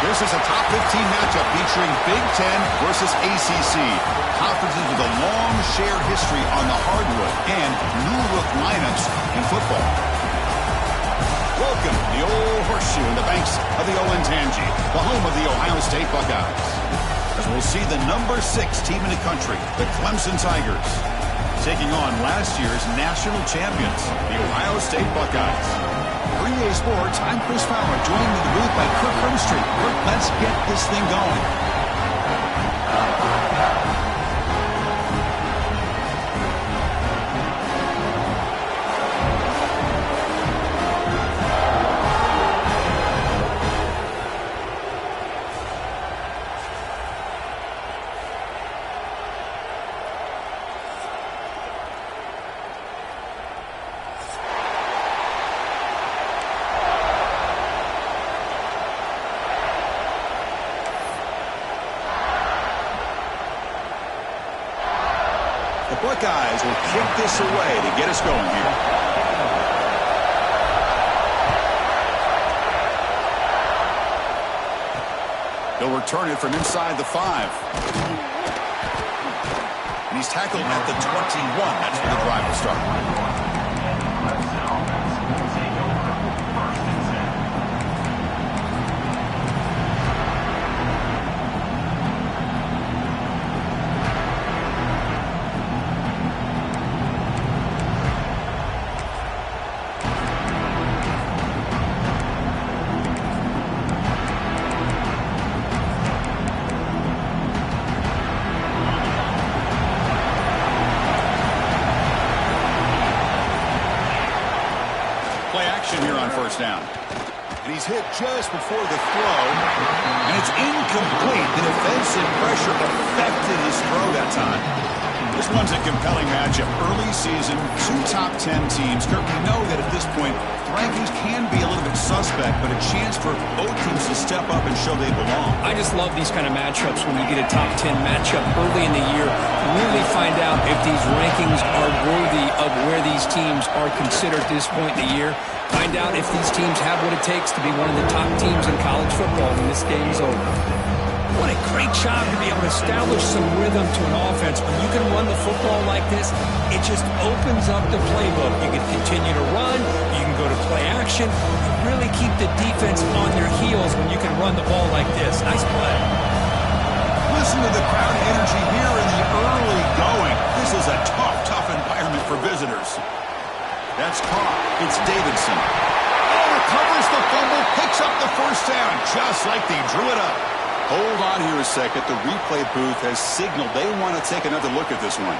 This is a top 15 matchup featuring Big Ten versus ACC. Conferences with a long shared history on the hardwood and new look lineups in football. Welcome to the old horseshoe in the banks of the Olentangy, the home of the Ohio State Buckeyes. As we'll see the number 6 team in the country, the Clemson Tigers, taking on last year's national champions, the Ohio State Buckeyes. For EA Sports, I'm Chris Fowler, joined in the booth by Kirk Herbstreit. Kirk, let's get this thing going. The Buckeyes will kick this away to get us going here. He'll return it from inside the 5. And he's tackled at the 21. That's where the drive will start. Here on first down. And he's hit just before the throw. And it's incomplete. The defensive pressure affected his throw that time. This one's a compelling matchup. Early season, 2 top 10 teams. Kirk, we know that at this point, the rankings can be a little bit suspect, but a chance for both teams to step up and show they belong. I just love these kind of matchups when you get a top 10 matchup early in the year. Really find out if these rankings are worthy of where these teams are considered at this point in the year. Find out if these teams have what it takes to be one of the top teams in college football when this game is over. What a great job to be able to establish some rhythm to an offense. When you can run the football like this, it just opens up the playbook. You can continue to run. You can go to play action. You really keep the defense on their heels when you can run the ball like this. Nice play. Listen to the crowd energy here in the early going. This is a tough environment for visitors. That's caught. It's Davidson. Oh, recovers the fumble, picks up the first down, just like they drew it up. Hold on here a second. The replay booth has signaled they want to take another look at this one.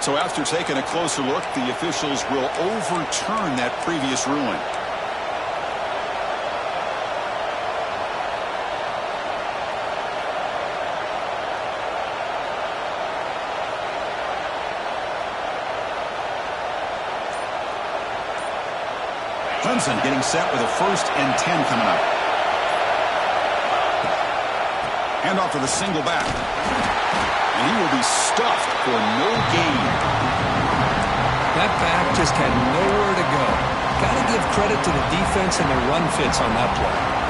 So after taking a closer look, the officials will overturn that previous ruling. Clemson getting set with a 1st and 10 coming up. Hand off to the single back. And he will be stuffed for no gain. That back just had nowhere to go. Got to give credit to the defense and their run fits on that play.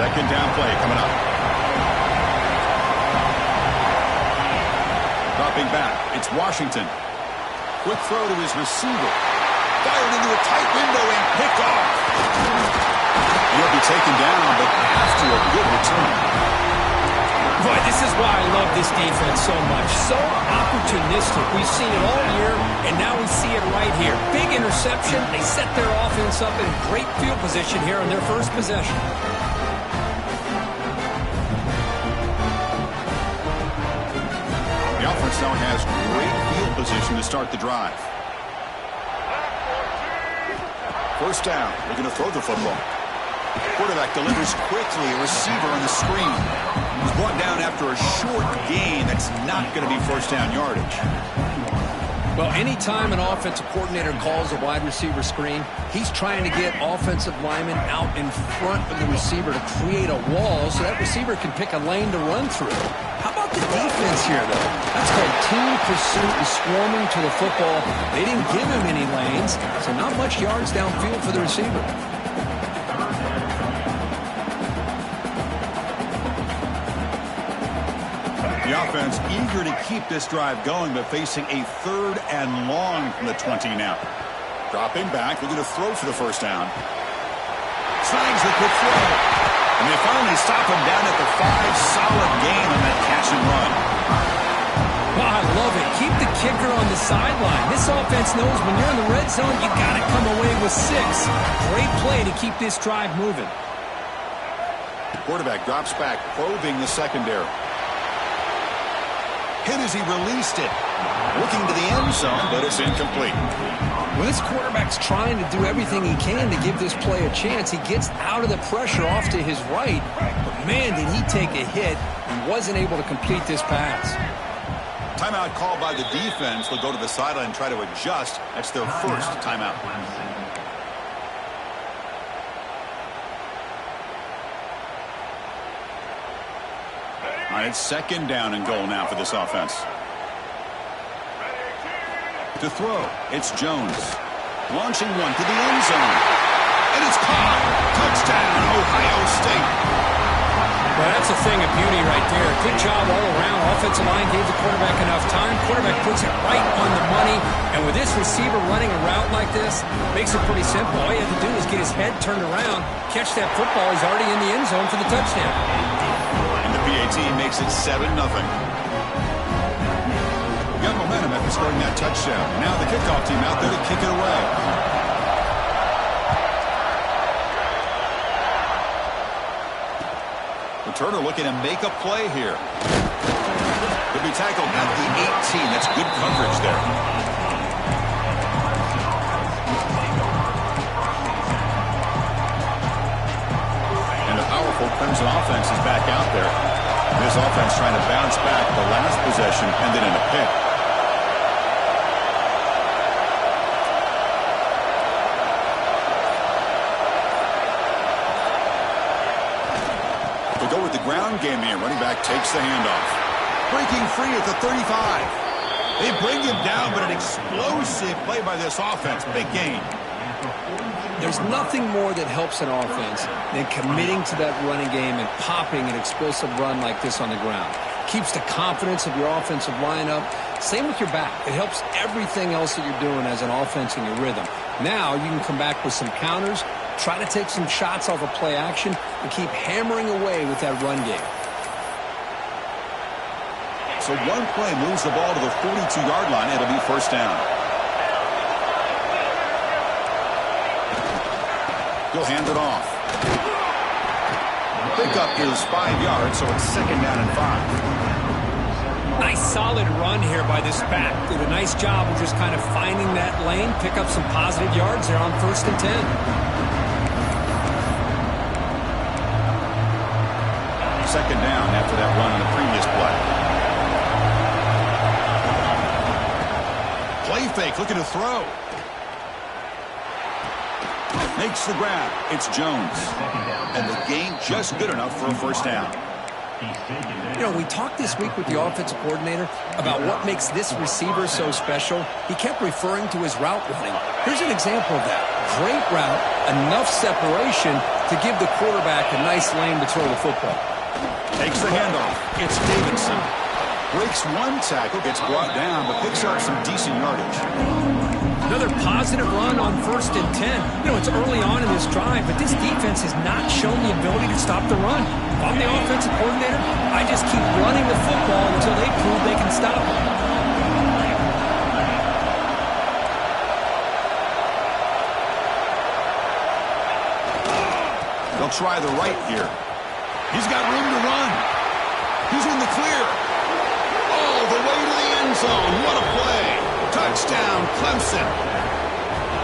Second down play coming up. Dropping back, it's Washington. Quick throw to his receiver. Fired into a tight window and picked off. He'll be taken down, but after a good return. Boy, this is why I love this defense so much. So opportunistic. We've seen it all year, and now we see it right here. Big interception. They set their offense up in great field position here on their first possession. The offense now has great field position to start the drive. First down. They're going to throw the football. Quarterback delivers quickly. A receiver on the screen. He's brought down after a short gain. That's not going to be first down yardage. Well, anytime an offensive coordinator calls a wide receiver screen, he's trying to get offensive linemen out in front of the receiver to create a wall so that receiver can pick a lane to run through. How about the defense here, though? That's called team pursuit and swarming to the football. They didn't give him any lanes, so not much yards downfield for the receiver. The offense eager to keep this drive going, but facing a 3rd and long from the 20 now. Dropping back, looking to throw for the first down. Slangs the quick throw. And they finally stop him down at the 5. Solid gain on that catch and run. Well, I love it. Keep the kicker on the sideline. This offense knows when you're in the red zone, you got to come away with 6. Great play to keep this drive moving. The quarterback drops back, probing the secondary. Hit as he released it. Looking to the end zone, but it's incomplete. Well, this quarterback's trying to do everything he can to give this play a chance. He gets out of the pressure off to his right, but man, did he take a hit and wasn't able to complete this pass. Timeout called by the defense. They'll go to the sideline and try to adjust. That's their first timeout. All right, it's 2nd down and goal now for this offense. To throw, it's Jones. Launching one to the end zone. And it's caught. Touchdown, Ohio State. Well, that's a thing of beauty right there. Good job all around. Offensive line gave the quarterback enough time. Quarterback puts it right on the money. And with this receiver running a route like this, makes it pretty simple. All you have to do is get his head turned around, catch that football. He's already in the end zone for the touchdown. PAT makes it 7-0. Got momentum after scoring that touchdown. Now the kickoff team out there to kick it away. Returner looking to make a play here. Could be tackled at the 18. That's good coverage there. And the powerful Crimson offense is back out there. This offense trying to bounce back. The last possession ended in a pick. They go with the ground game here. Running back takes the handoff. Breaking free at the 35. They bring him down, but an explosive play by this offense. Big gain. There's nothing more that helps an offense than committing to that running game and popping an explosive run like this on the ground. Keeps the confidence of your offensive lineup. Same with your back. It helps everything else that you're doing as an offense in your rhythm. Now you can come back with some counters, try to take some shots off of play action, and keep hammering away with that run game. So one play moves the ball to the 42-yard line. It'll be first down. He'll hand it off. Pickup is 5 yards, so it's 2nd down and 5. Nice solid run here by this back. Did a nice job of just kind of finding that lane, pick up some positive yards there on 1st and 10. Second down after that run on the previous play. Play fake, looking to throw. Makes the grab. It's Jones. And the gain just good enough for a first down. You know, we talked this week with the offensive coordinator about what makes this receiver so special. He kept referring to his route running. Here's an example of that. Great route, enough separation to give the quarterback a nice lane to throw the football. Takes the handoff. It's Davidson. Breaks one tackle, gets brought down, but picks up some decent yardage. Another positive run on 1st and 10. You know, it's early on in this drive, but this defense has not shown the ability to stop the run. If I'm the offensive coordinator, I just keep running the football until they prove they can stop it. They'll try the right here. He's got room to run. He's in the clear. All the way to the end zone. What a play. Touchdown, Clemson.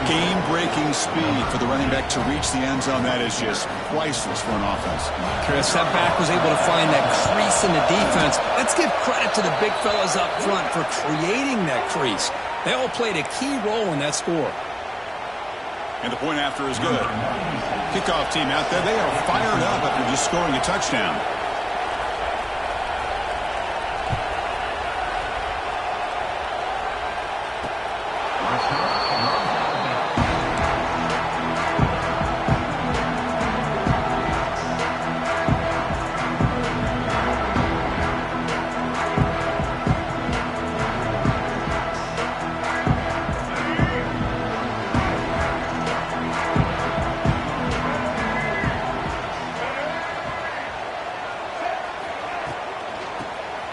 Game-breaking speed for the running back to reach the end zone. That is just priceless for an offense. Chris, that back was able to find that crease in the defense. Let's give credit to the big fellas up front for creating that crease. They all played a key role in that score. And the point after is good. Kickoff team out there, they are fired up after just scoring a touchdown.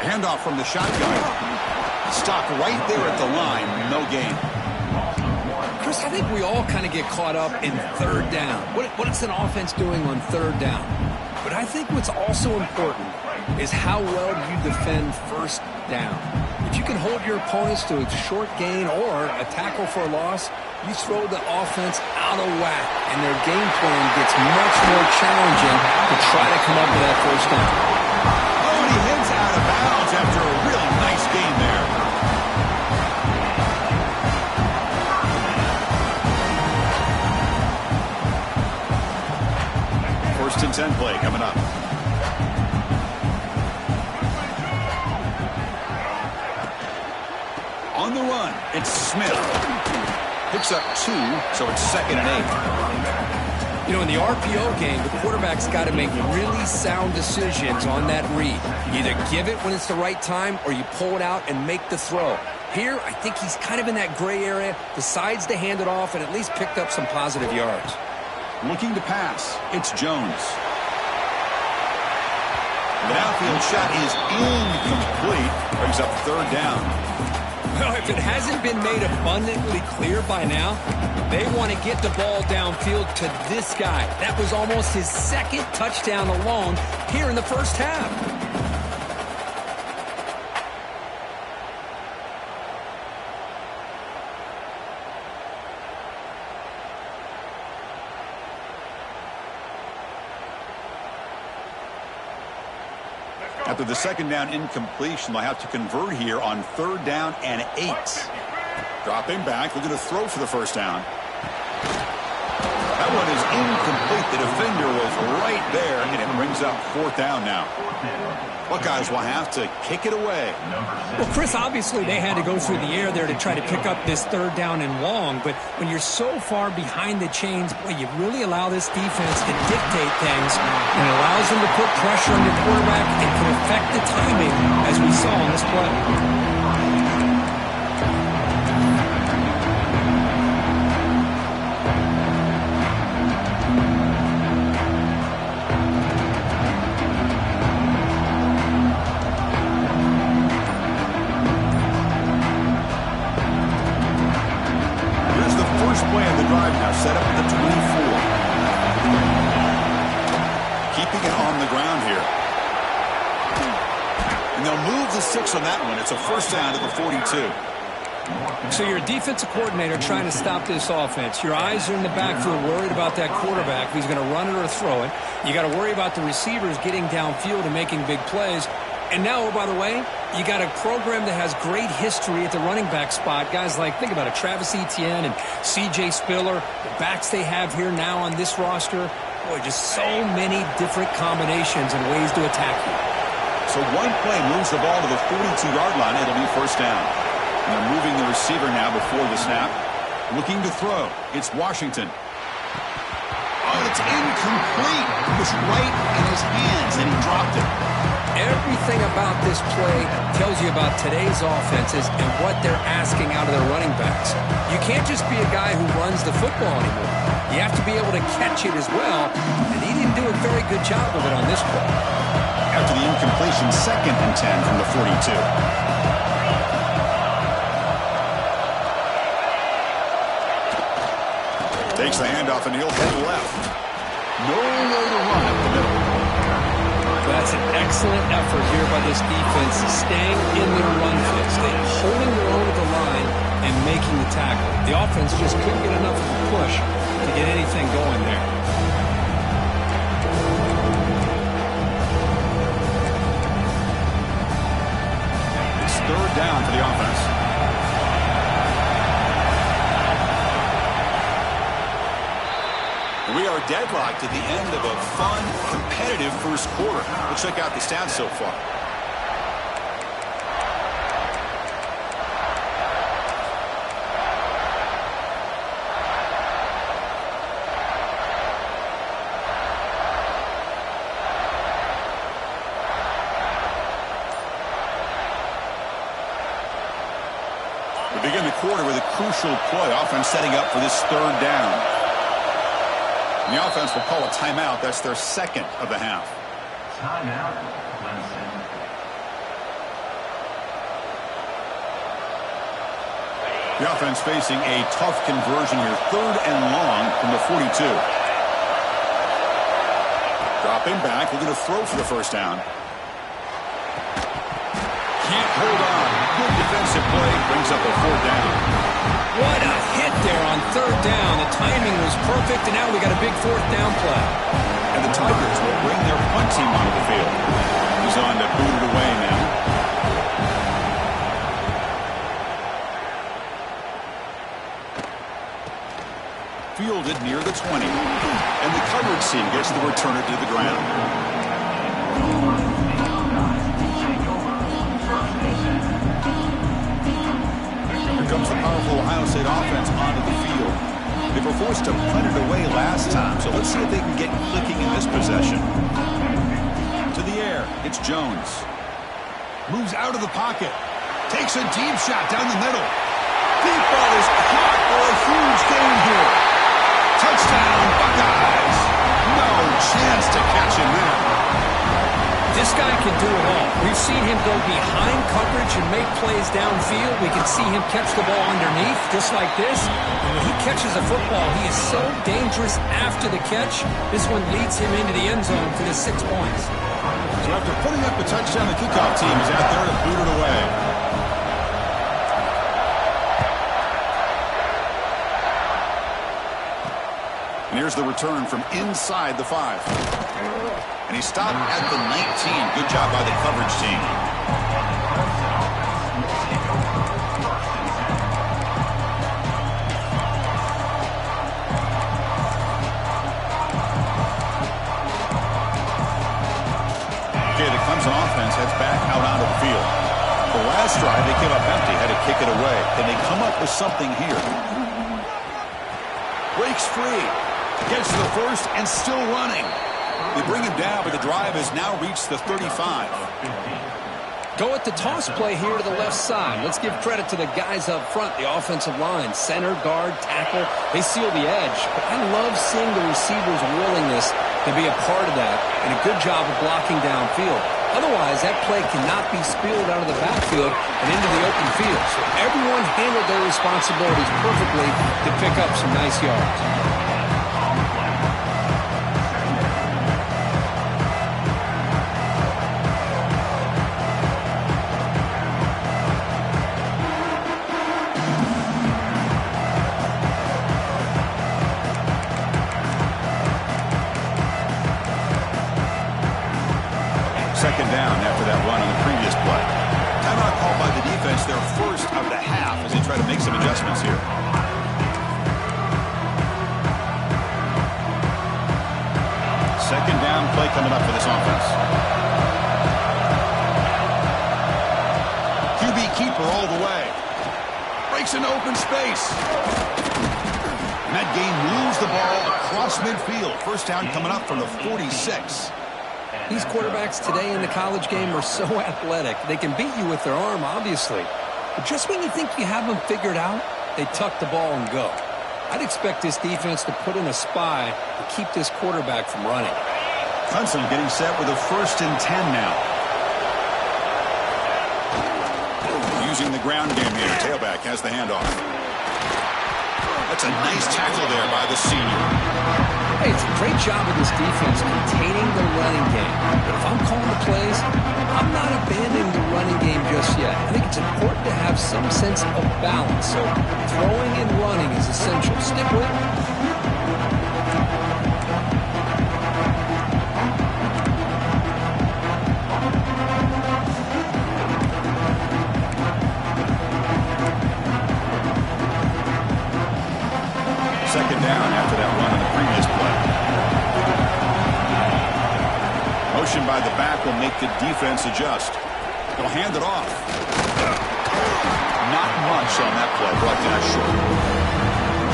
Handoff from the shotgun. Stopped right there at the line. No gain. Chris, I think we all kind of get caught up in third down. What is an offense doing on third down? But I think what's also important is how well you defend first down. If you can hold your opponents to a short gain or a tackle for a loss, you throw the offense out of whack, and their game plan gets much more challenging to try to come up with that first down. Oh, and he heads out of bounds after a really nice gain there. First and 10 play coming up. On the run, it's Smith. Picks up 2, so it's 2nd and 8. You know, in the RPO game, the quarterback's got to make really sound decisions on that read. Either give it when it's the right time or you pull it out and make the throw. Here, I think he's kind of in that gray area, decides to hand it off and at least picked up some positive yards. Looking to pass, it's Jones. The downfield shot is incomplete. Brings up third down. Well, if it hasn't been made abundantly clear by now, they want to get the ball downfield to this guy. That was almost his 2nd touchdown alone here in the first half. After the 2nd down incompletion, they'll have to convert here on 3rd down and 8. Dropping back, looking to throw for the first down. That one is incomplete. The defender was right there, and it brings up 4th down now. Buckeyes will have to kick it away. Well, Chris, obviously they had to go through the air there to try to pick up this 3rd down and long, but when you're so far behind the chains, boy, you really allow this defense to dictate things, and it allows them to put pressure on your quarterback and can affect the timing, as we saw in this play. Set up at the 24. Keeping it on the ground here. And they'll move the 6 on that one. It's a first down at the 42. So you're a defensive coordinator trying to stop this offense. Your eyes are in the backfield worried about that quarterback who's going to run it or throw it. You got to worry about the receivers getting downfield and making big plays. And now, oh, by the way, you got a program that has great history at the running back spot. Guys like, think about it, Travis Etienne and C.J. Spiller, the backs they have here now on this roster. Boy, just so many different combinations and ways to attack you. So one play moves the ball to the 42-yard line. It'll be first down. And they're moving the receiver now before the snap. Looking to throw. It's Washington. Oh, it's incomplete. It was right in his hands, and he dropped it. Everything about this play tells you about today's offenses and what they're asking out of their running backs. You can't just be a guy who runs the football anymore. You have to be able to catch it as well, and he didn't do a very good job of it on this play. After the incompletion, 2nd and 10 from the 42. Takes the handoff, and he'll head left. Nowhere to run up the middle. That's an excellent effort here by this defense, staying in their run fits, holding their own at the line and making the tackle. The offense just couldn't get enough of a push to get anything going there. It's 3rd down for the offense. deadlocked at the end of a fun, competitive first quarter. We'll check out the stats so far. We begin the quarter with a crucial play. Offense setting up for this third down. And the offense will call a timeout. That's their second of the half. Timeout, Clemson. The offense facing a tough conversion here. Third and long from the 42. Dropping back. We're going to throw for the first down. Can't hold on. Good defensive play. Brings up a fourth down. What a hit there on third down. The timing was perfect, and now we got a big fourth down play. And the Tigers will bring their punt team onto the field. He's on to boot it away now. Fielded near the 20. And the coverage team gets the returner to the ground. Comes the powerful Ohio State offense onto the field. They were forced to punt it away last time, so let's see if they can get clicking in this possession. To the air, it's Jones. Moves out of the pocket. Takes a deep shot down the middle. Deep ball is caught for a huge gain here. Touchdown, Buckeyes. No chance to catch him there. This guy can do it all. We've seen him go behind coverage and make plays downfield. We can see him catch the ball underneath, just like this. And when he catches a football, he is so dangerous after the catch. This one leads him into the end zone for the 6 points. So after putting up a touchdown, the kickoff team is out there to boot it away. And here's the return from inside the 5. And he stopped at the 19. Good job by the coverage team. Okay, the Clemson offense heads back out onto the field. The last drive, they came up empty, had to kick it away. Then they come up with something here. Breaks free. Gets to the first and still running. They bring him down, but the drive has now reached the 35. Go at the toss play here to the left side. Let's give credit to the guys up front, the offensive line, center, guard, tackle. They seal the edge. But I love seeing the receiver's willingness to be a part of that and a good job of blocking downfield. Otherwise, that play cannot be spilled out of the backfield and into the open field. So everyone handled their responsibilities perfectly to pick up some nice yards. Second down after that run on the previous play. Timeout called by the defense, their first of the half as they try to make some adjustments here. Second down play coming up for this offense. QB keeper all the way. Breaks into open space. Matt Gay moves the ball across midfield. First down coming up from the 46. These quarterbacks today in the college game are so athletic. They can beat you with their arm, obviously. But just when you think you have them figured out, they tuck the ball and go. I'd expect this defense to put in a spy to keep this quarterback from running. Clemson getting set with a 1st and 10 now. Using the ground game here. Tailback has the handoff. That's a nice tackle there by the senior. Hey, it's a great job of this defense containing the running game. But if I'm calling the plays, I'm not abandoning the running game just yet. I think it's important to have some sense of balance. So throwing and running is essential. Stick with it. Second down after that run on the previous play. motion by the back will make the defense adjust. They'll hand it off. Not much on that play, brought down short.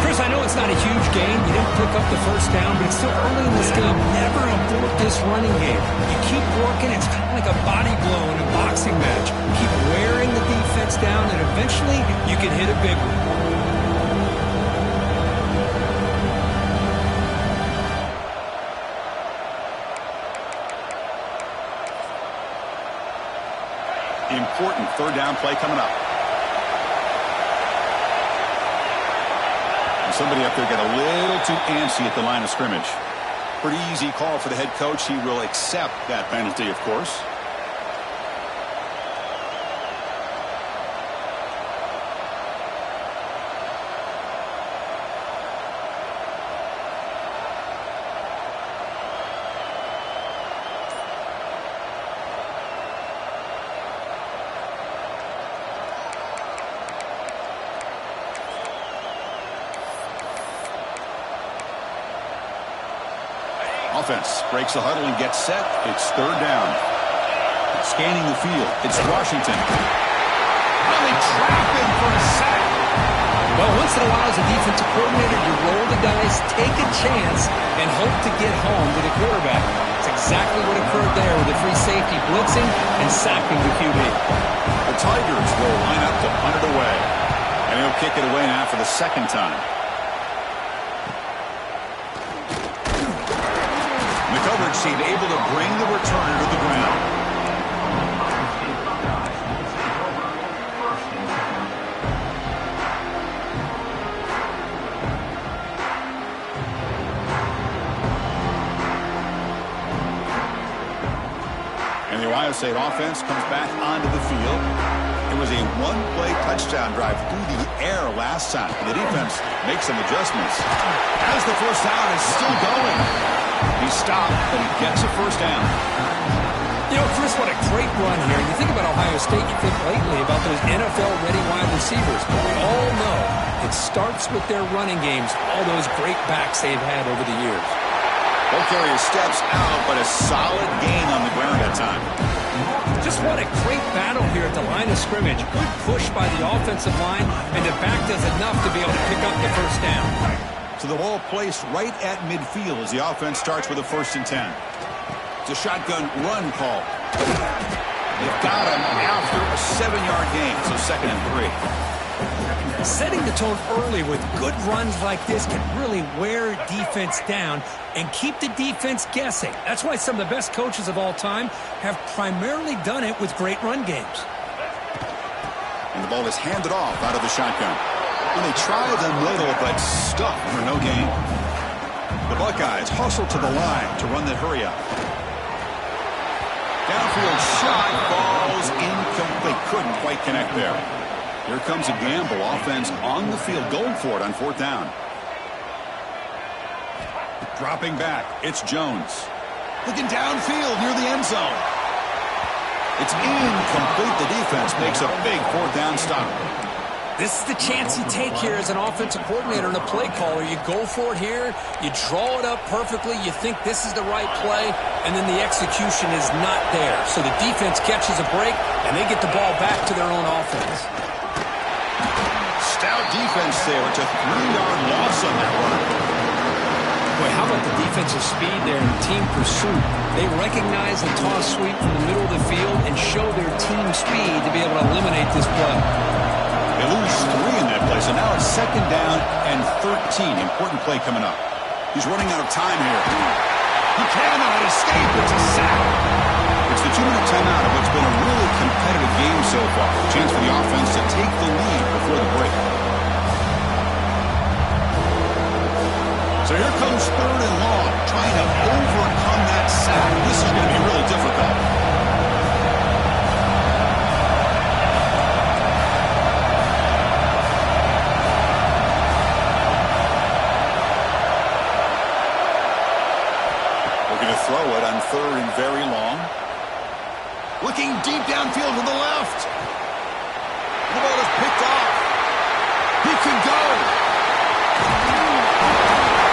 Chris, I know it's not a huge gain. You didn't pick up the first down, but it's still early in this game. Never abort this running game. You keep working. It's kind of like a body blow in a boxing match. Keep wearing the defense down, and eventually you can hit a big one. Important third down play coming up. And somebody up there got a little too antsy at the line of scrimmage. Pretty easy call for the head coach. He will accept that penalty, of course. Offense breaks the huddle and gets set. It's third down. Scanning the field. It's Washington. Really trapped him for a sack. Well, once in a while as a defensive coordinator, you roll the dice, take a chance, and hope to get home to the quarterback. It's exactly what occurred there with the free safety blitzing and sacking the QB. The Tigers will line up to punt it away. And he'll kick it away now for the second time. Coverage team able to bring the returner to the ground. And the Ohio State offense comes back onto the field. It was a one-play touchdown drive through the air last time. The defense makes some adjustments. As the first down is still going. He stopped, but he gets a first down. You know, Chris, what a great run here. You think about Ohio State, you think lately about those NFL-ready wide receivers. But we all know it starts with their running games, all those great backs they've had over the years. Ball carrier steps out, but a solid gain on the ground that time. Just what a great battle here at the line of scrimmage. Good push by the offensive line, and the back does enough to be able to pick up the first down. So the ball placed right at midfield as the offense starts with a 1st and 10. It's a shotgun run call. They've got him after a 7-yard gain, so 2nd and 3. Setting the tone early with good runs like this can really wear defense down and keep the defense guessing. That's why some of the best coaches of all time have primarily done it with great run games. And the ball is handed off out of the shotgun. And they try the middle, but stuck for no gain. The Buckeyes hustle to the line to run the hurry up. Downfield shot falls incomplete. Couldn't quite connect there. Here comes a gamble. Offense on the field going for it on 4th down. Dropping back. It's Jones. Looking downfield near the end zone. It's incomplete. The defense makes a big 4th down stop. This is the chance you take here as an offensive coordinator and a play caller. You go for it here, you draw it up perfectly, you think this is the right play, and then the execution is not there. So the defense catches a break, and they get the ball back to their own offense. Stout defense there. It's a 3-yard loss on that run. Boy, how about the defensive speed there and team pursuit? They recognize the toss sweep from the middle of the field and show their team speed to be able to eliminate this play. They lose 3 in that play, so now it's 2nd down and 13. Important play coming up. He's running out of time here. He cannot escape. It's a sack. It's the 2-minute timeout of what's been a really competitive game so far. A chance for the offense to take the lead before the break. So here comes 3rd and long, trying to overcome that sack. This is going to be really difficult. Throw it on 3rd and very long. Looking deep downfield to the left. The ball is picked off. He could go.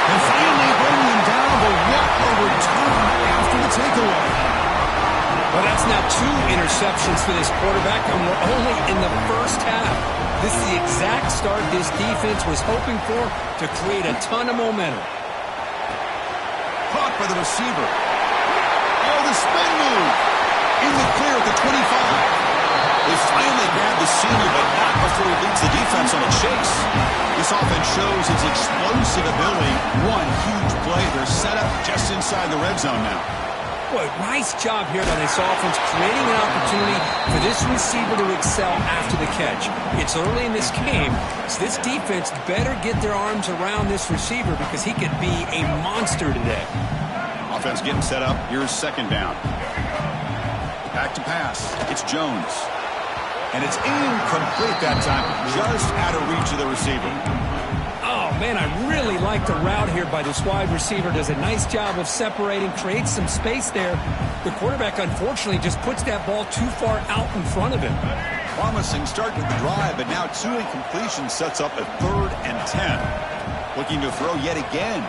And finally bringing him down, but what a return after the takeaway. That's now 2 interceptions for this quarterback, and we're only in the first half. This is the exact start this defense was hoping for to create a ton of momentum. Caught by the receiver. Oh, the spin move. In the clear at the 25. They finally grabbed the senior, but not before he leads the defense on a chase. This offense shows its explosive ability. One huge play. They're set up just inside the red zone now. Boy, nice job here by this offense, creating an opportunity for this receiver to excel after the catch. It's early in this game, so this defense better get their arms around this receiver because he could be a monster today. Offense getting set up. Here's second down. Back to pass. It's Jones. And it's incomplete that time, just out of reach of the receiver. Oh, man, I really like the route here by this wide receiver. Does a nice job of separating, creates some space there. The quarterback, unfortunately, just puts that ball too far out in front of him. Promising start to the drive, but now 2 incompletions sets up a 3rd and 10. Looking to throw yet again.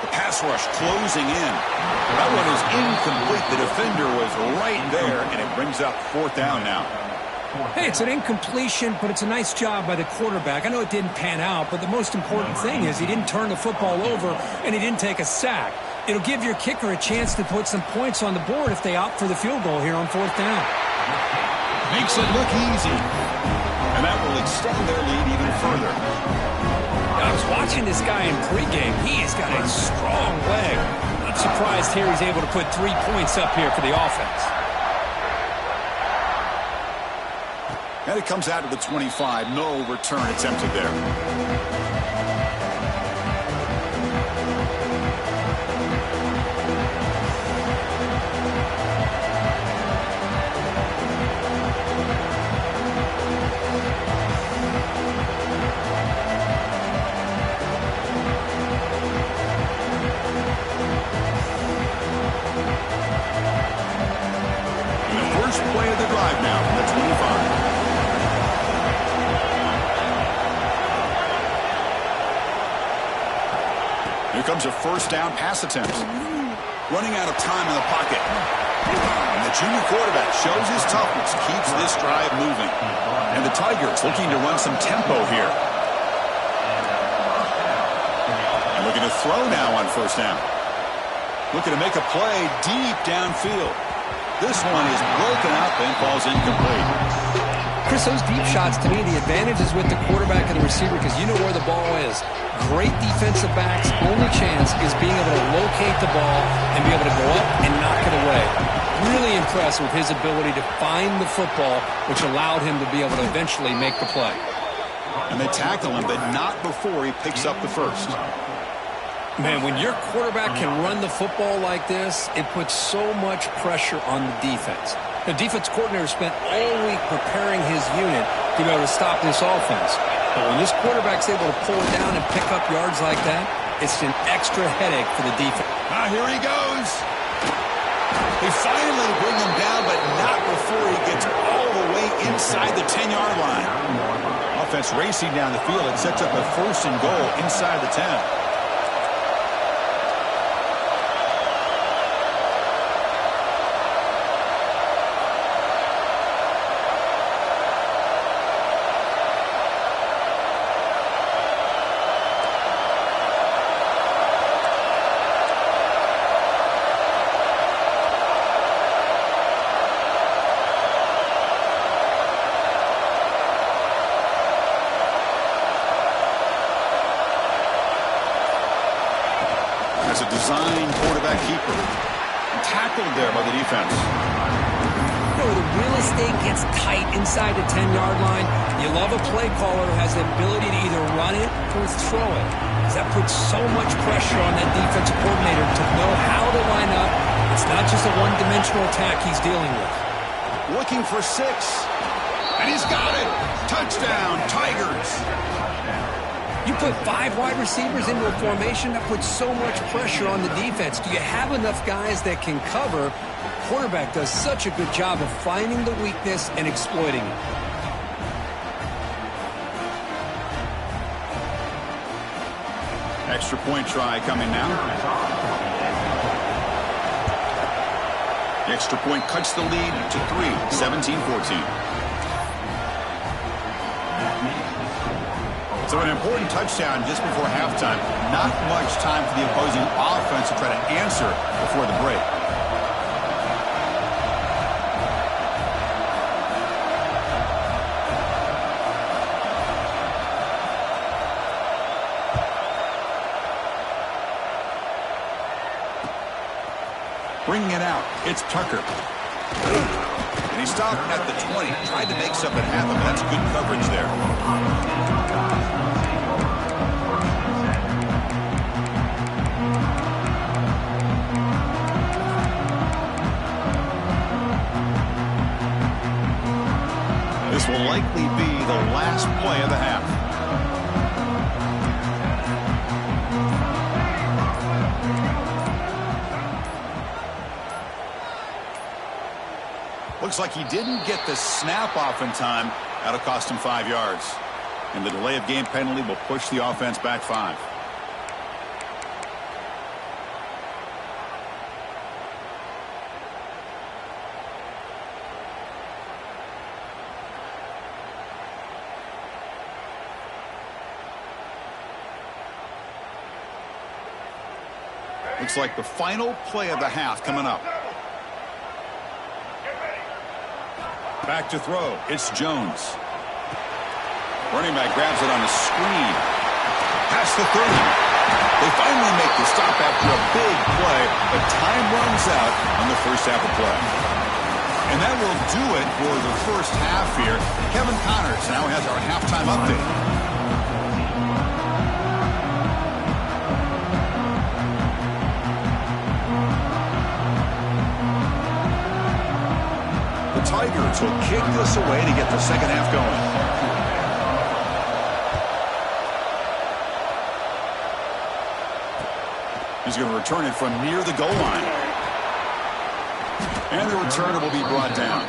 The pass rush closing in. That one is incomplete. The defender was right there, and it brings up 4th down now. Hey, it's an incompletion, but it's a nice job by the quarterback. I know it didn't pan out, but the most important thing is he didn't turn the football over and he didn't take a sack. It'll give your kicker a chance to put some points on the board if they opt for the field goal here on 4th down. Makes it look easy. And that will extend their lead even further. I was watching this guy in pregame. He's got a strong leg. Not surprised here he's able to put 3 points up here for the offense. And it comes out to the 25. No return attempted there. And the first play of the drive now from the 25. Here comes a 1st down pass attempt. Running out of time in the pocket. And the junior quarterback shows his toughness, keeps this drive moving. And the Tigers looking to run some tempo here. And looking to throw now on 1st down. Looking to make a play deep downfield. This one is broken up and falls incomplete. Chris, those deep shots, to me, the advantage is with the quarterback and the receiver because you know where the ball is. Great defensive backs, only chance is being able to locate the ball and be able to go up and knock it away. Really impressed with his ability to find the football, which allowed him to be able to eventually make the play. And they tackle him, but not before he picks up the first. Man, when your quarterback can run the football like this, it puts so much pressure on the defense. The defense coordinator spent all week preparing his unit to be able to stop this offense. But when this quarterback's able to pull it down and pick up yards like that, it's an extra headache for the defense. Here he goes. They finally bring him down, but not before he gets all the way inside the 10-yard line. Offense racing down the field. It sets up a 1st and goal inside the 10. As a design quarterback keeper. And tackled there by the defense. You know, the real estate gets tight inside the 10-yard line. You love a play caller who has the ability to either run it or throw it. Because that puts so much pressure on that defensive coordinator to know how to line up. It's not just a one-dimensional attack he's dealing with. Looking for 6. And he's got it. Touchdown, Tigers. You put 5 wide receivers into a formation, that puts so much pressure on the defense. Do you have enough guys that can cover? Quarterback does such a good job of finding the weakness and exploiting it. Extra point try coming now. The extra point cuts the lead to 3, 17-14. So an important touchdown just before halftime. Not much time for the opposing offense to try to answer before the break. Bringing it out, it's Tucker. And he stopped at the 20. Tried to make something happen, but that's good coverage there. This will likely be the last play of the half. Looks like he didn't get the snap off in time. That'll cost him 5 yards. And the delay of game penalty will push the offense back 5. Looks like the final play of the half coming up. Back to throw. It's Jones. Running back grabs it on a screen. Past the 30. They finally make the stop after a big play, but time runs out on the first half of play. And that will do it for the first half here. Kevin Connors now has our halftime update. The Tigers will kick this away to get the second half going. He's going to return it from near the goal line. And the returner will be brought down.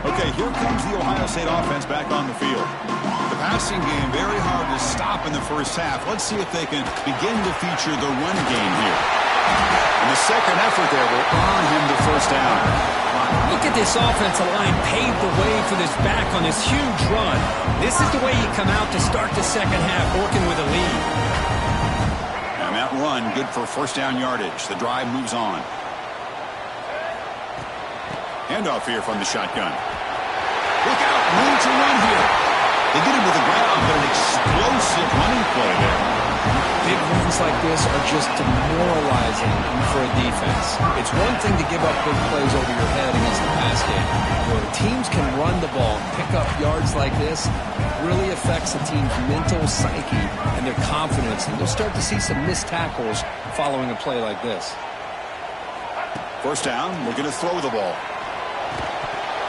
Okay, here comes the Ohio State offense back on the field. The passing game very hard to stop in the first half. Let's see if they can begin to feature the run game here. And the second effort there will earn him the first down. Look at this offensive line pave the way for this back on this huge run. This is the way you come out to start the second half, working with a lead. And that run, good for first down yardage. The drive moves on. Handoff here from the shotgun. Look out, room to run here. They get him to the ground, but an explosive running play there. Big runs like this are just demoralizing for a defense. It's one thing to give up big plays over your head against the pass game. When teams can run the ball, pick up yards like this, it really affects the team's mental psyche and their confidence. And you'll start to see some missed tackles following a play like this. First down, we're going to throw the ball.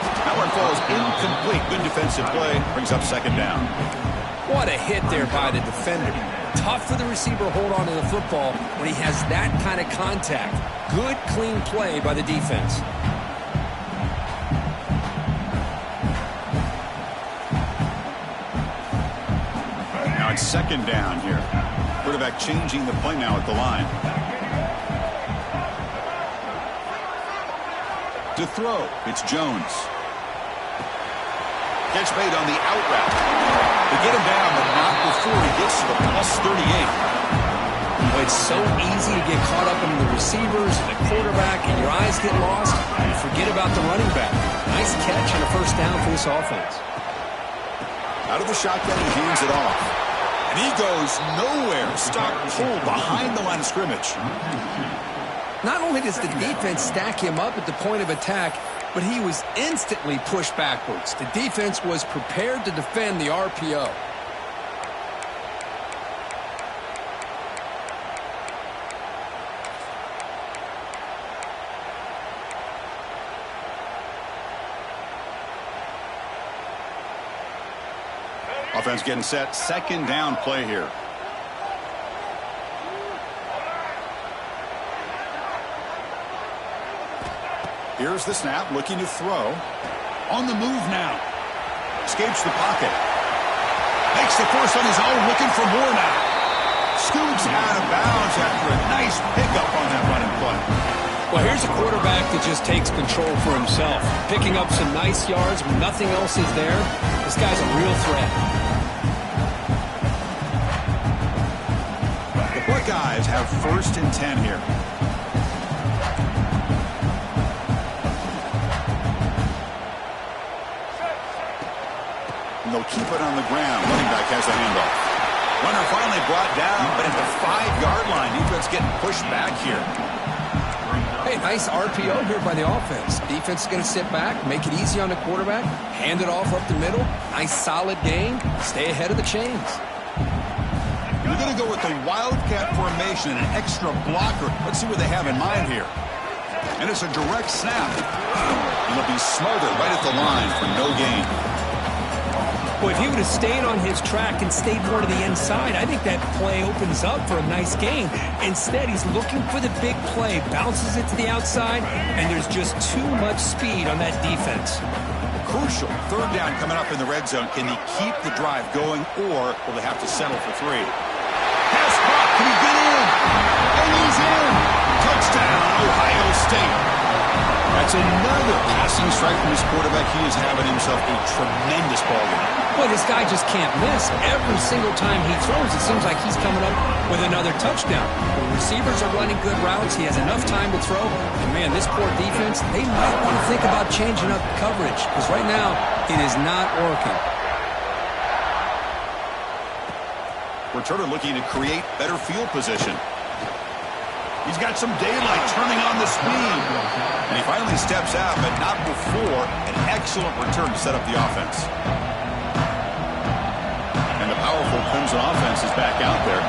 That one falls incomplete. Good defensive play. Brings up second down. What a hit there by the defender. Tough for the receiver to hold on to the football when he has that kind of contact. Good, clean play by the defense. Now it's second down here. Quarterback changing the play now at the line. To throw, it's Jones. Catch made on the out route. They get him down, but not before he gets to the plus 38. Well, it's so easy to get caught up in the receivers and the quarterback, and your eyes get lost, and you forget about the running back. Nice catch and a first down for this offense. Out of the shotgun, he hands it off. And he goes nowhere. Stop pull behind the line of scrimmage. Not only does the defense stack him up at the point of attack, but he was instantly pushed backwards. The defense was prepared to defend the RPO. Offense getting set. Second down play here. Here's the snap, looking to throw. On the move now. Escapes the pocket. Makes the force on his own, looking for more now. Scoots out of bounds after a nice pickup on that running play. Well, here's a quarterback that just takes control for himself. Picking up some nice yards when nothing else is there. This guy's a real threat. The Buckeyes have 1st and 10 here. And they'll keep it on the ground. Running back has a handoff. Runner finally brought down, but at the 5-yard line, defense getting pushed back here. Hey, nice RPO here by the offense. Defense is going to sit back, make it easy on the quarterback, hand it off up the middle. Nice solid gain. Stay ahead of the chains. We're going to go with the Wildcat formation and an extra blocker. Let's see what they have in mind here. And it's a direct snap. And it'll be smothered right at the line for no gain. Well, if he would have stayed on his track and stayed more to the inside, I think that play opens up for a nice gain. Instead, he's looking for the big play, bounces it to the outside, and there's just too much speed on that defense. Crucial 3rd down coming up in the red zone. Can he keep the drive going, or will they have to settle for 3? Pass caught. Can he get in? And he's in. Touchdown, Ohio State. That's another passing strike from his quarterback. He is having himself a tremendous ball game. Boy, this guy just can't miss. Every single time he throws, it seems like he's coming up with another touchdown. The receivers are running good routes. He has enough time to throw. And, man, this poor defense, they might want to think about changing up coverage because right now it is not working. Returner looking to create better field position. He's got some daylight turning on the speed. And he finally steps out, but not before an excellent return to set up the offense. And the powerful Crimson offense is back out there.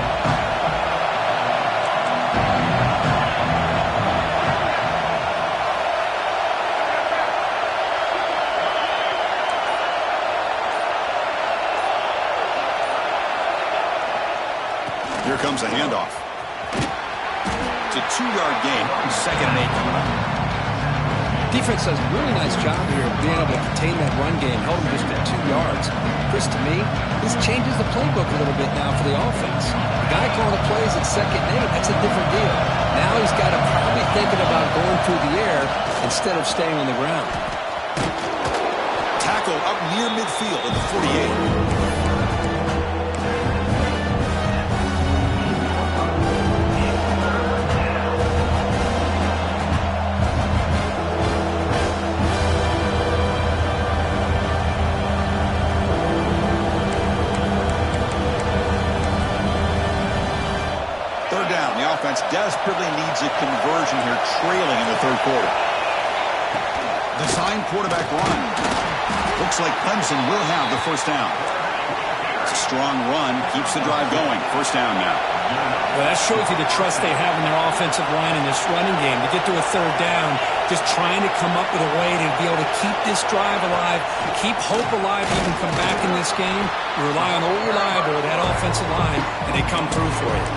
Here comes a handoff. It's a 2-yard gain. 2nd and 8 coming up. Defense does a really nice job here of being able to contain that run game, held him just at 2 yards. Chris, to me, this changes the playbook a little bit now for the offense. The guy calling the plays at 2nd and 8, that's a different deal. Now he's got to probably thinking about going through the air instead of staying on the ground. Tackle up near midfield at the 48. Desperately needs a conversion here, trailing in the 3rd quarter. Design quarterback run. Looks like Clemson will have the 1st down. It's a strong run, keeps the drive going. 1st down now. Well, that shows you the trust they have in their offensive line in this running game. To get to a 3rd down, just trying to come up with a way to be able to keep this drive alive, keep hope alive, even come back in this game. You rely on old reliable, that offensive line, and they come through for you.